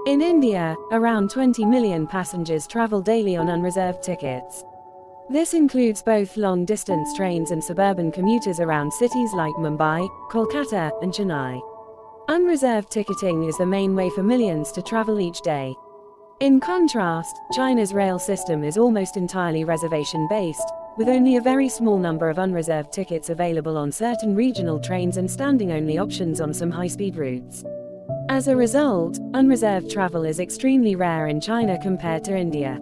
In India, around 20 million passengers travel daily on unreserved tickets. This includes both long-distance trains and suburban commuters around cities like Mumbai, Kolkata, and Chennai. Unreserved ticketing is the main way for millions to travel each day. In contrast, China's rail system is almost entirely reservation-based, with only a very small number of unreserved tickets available on certain regional trains and standing-only options on some high-speed routes. As a result, unreserved travel is extremely rare in China compared to India.